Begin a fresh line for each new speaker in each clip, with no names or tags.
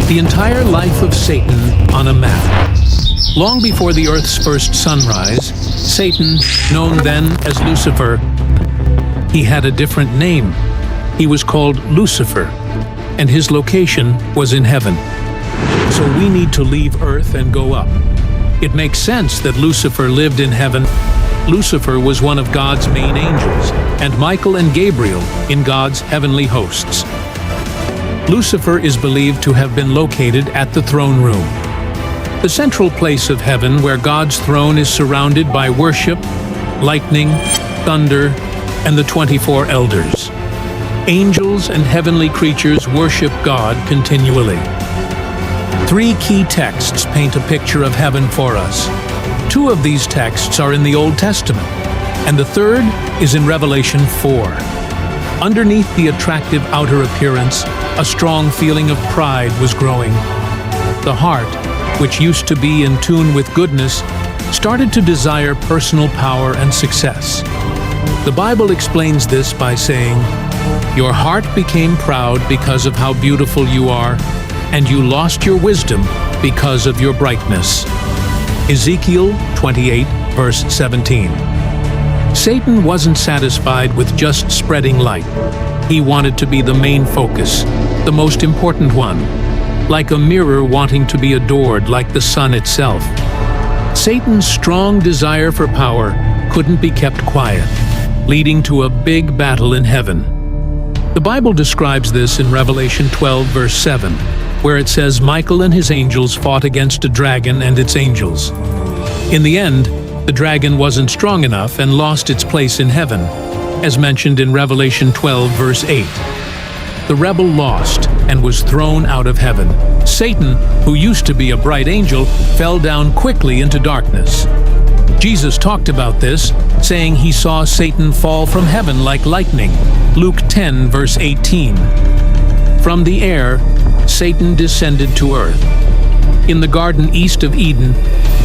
The entire life of Satan on a map. Long before the earth's first sunrise, Satan, known then as Lucifer, he had a different name. He was called Lucifer, and his location was in heaven. So we need to leave earth and go up. It makes sense that Lucifer lived in heaven. Lucifer was one of God's main angels, and Michael and Gabriel in God's heavenly hosts. Lucifer is believed to have been located at the throne room, the central place of heaven where God's throne is surrounded by worship, lightning, thunder, and the 24 elders. Angels and heavenly creatures worship God continually. 3 key texts paint a picture of heaven for us. 2 of these texts are in the Old Testament, and the third is in Revelation 4. Underneath the attractive outer appearance, a strong feeling of pride was growing. The heart, which used to be in tune with goodness, started to desire personal power and success. The Bible explains this by saying, "Your heart became proud because of how beautiful you are, and you lost your wisdom because of your brightness." Ezekiel 28, verse 17. Satan wasn't satisfied with just spreading light. He wanted to be the main focus, the most important one, like a mirror wanting to be adored like the sun itself. Satan's strong desire for power couldn't be kept quiet, leading to a big battle in heaven. The Bible describes this in Revelation 12, verse 7, where it says Michael and his angels fought against a dragon and its angels. In the end, the dragon wasn't strong enough and lost its place in heaven, as mentioned in Revelation 12, verse 8. The rebel lost and was thrown out of heaven. Satan, who used to be a bright angel, fell down quickly into darkness. Jesus talked about this, saying he saw Satan fall from heaven like lightning. Luke 10, verse 18. From the air, Satan descended to earth. In the garden east of Eden,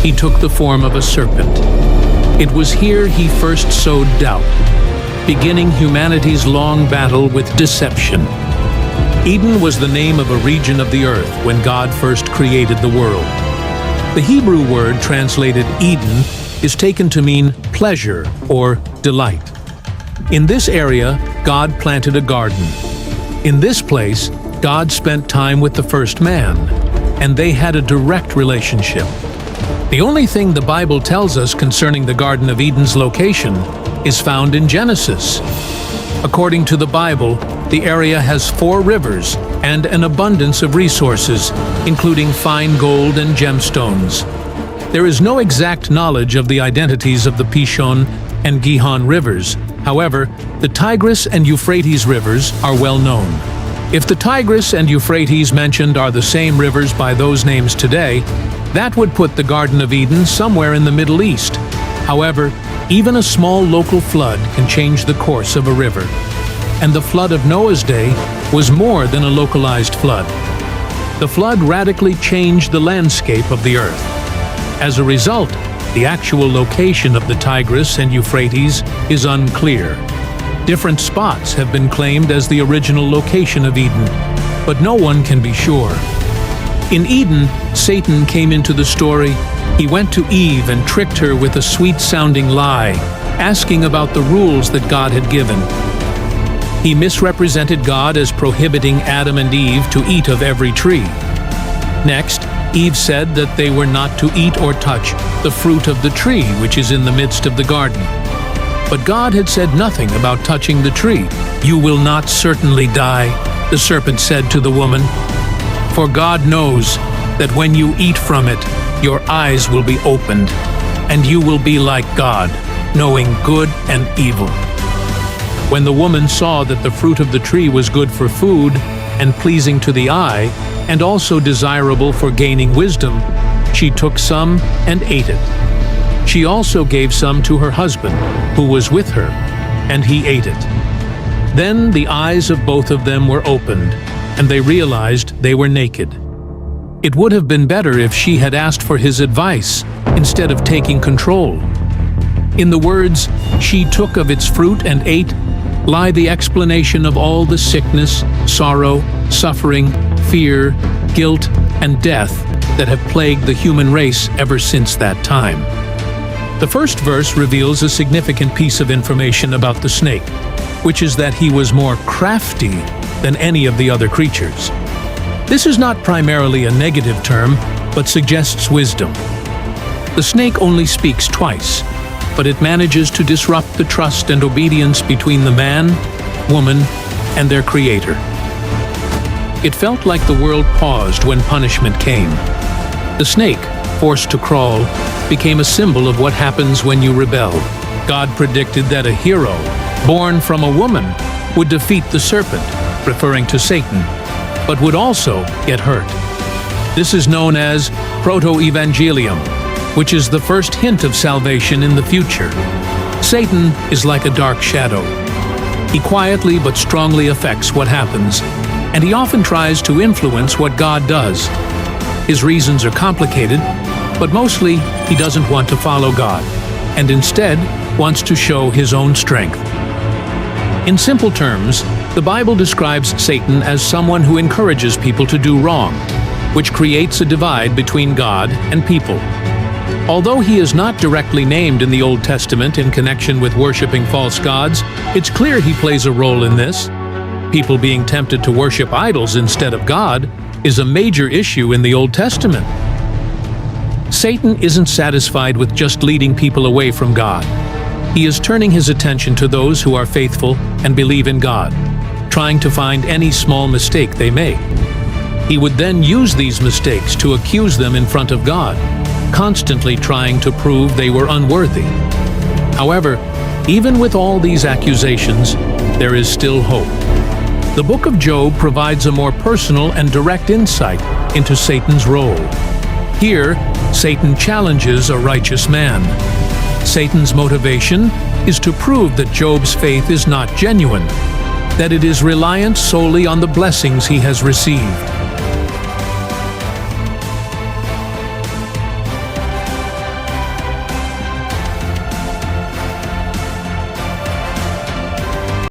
he took the form of a serpent. It was here he first sowed doubt, beginning humanity's long battle with deception. Eden was the name of a region of the earth when God first created the world. The Hebrew word translated Eden is taken to mean pleasure or delight. In this area, God planted a garden. In this place, God spent time with the first man, and they had a direct relationship. The only thing the Bible tells us concerning the Garden of Eden's location is found in Genesis. According to the Bible, the area has 4 rivers and an abundance of resources, including fine gold and gemstones. There is no exact knowledge of the identities of the Pishon and Gihon rivers. However, the Tigris and Euphrates rivers are well known. If the Tigris and Euphrates mentioned are the same rivers by those names today, that would put the Garden of Eden somewhere in the Middle East. However, even a small local flood can change the course of a river. And the flood of Noah's day was more than a localized flood. The flood radically changed the landscape of the earth. As a result, the actual location of the Tigris and Euphrates is unclear. Different spots have been claimed as the original location of Eden, but no one can be sure. In Eden, Satan came into the story. He went to Eve and tricked her with a sweet-sounding lie, asking about the rules that God had given. He misrepresented God as prohibiting Adam and Eve to eat of every tree. Next, Eve said that they were not to eat or touch the fruit of the tree which is in the midst of the garden. But God had said nothing about touching the tree. "You will not certainly die," the serpent said to the woman, "for God knows that when you eat from it, your eyes will be opened, and you will be like God, knowing good and evil." When the woman saw that the fruit of the tree was good for food and pleasing to the eye, and also desirable for gaining wisdom, she took some and ate it. She also gave some to her husband, who was with her, and he ate it. Then the eyes of both of them were opened, and they realized they were naked. It would have been better if she had asked for his advice instead of taking control. In the words, "she took of its fruit and ate," lie the explanation of all the sickness, sorrow, suffering, fear, guilt, and death that have plagued the human race ever since that time. The first verse reveals a significant piece of information about the snake, which is that he was more crafty than any of the other creatures. This is not primarily a negative term, but suggests wisdom. The snake only speaks twice, but it manages to disrupt the trust and obedience between the man, woman, and their creator. It felt like the world paused when punishment came. The snake, forced to crawl, became a symbol of what happens when you rebel. God predicted that a hero, born from a woman, would defeat the serpent, referring to Satan, but would also get hurt. This is known as proto-evangelium, which is the first hint of salvation in the future. Satan is like a dark shadow. He quietly but strongly affects what happens, and he often tries to influence what God does. His reasons are complicated, but mostly he doesn't want to follow God, and instead wants to show his own strength. In simple terms, the Bible describes Satan as someone who encourages people to do wrong, which creates a divide between God and people. Although he is not directly named in the Old Testament in connection with worshiping false gods, it's clear he plays a role in this. People being tempted to worship idols instead of God is a major issue in the Old Testament. Satan isn't satisfied with just leading people away from God. He is turning his attention to those who are faithful and believe in God, trying to find any small mistake they make. He would then use these mistakes to accuse them in front of God, constantly trying to prove they were unworthy. However, even with all these accusations, there is still hope. The book of Job provides a more personal and direct insight into Satan's role. Here, Satan challenges a righteous man. Satan's motivation is to prove that Job's faith is not genuine, that it is reliant solely on the blessings he has received.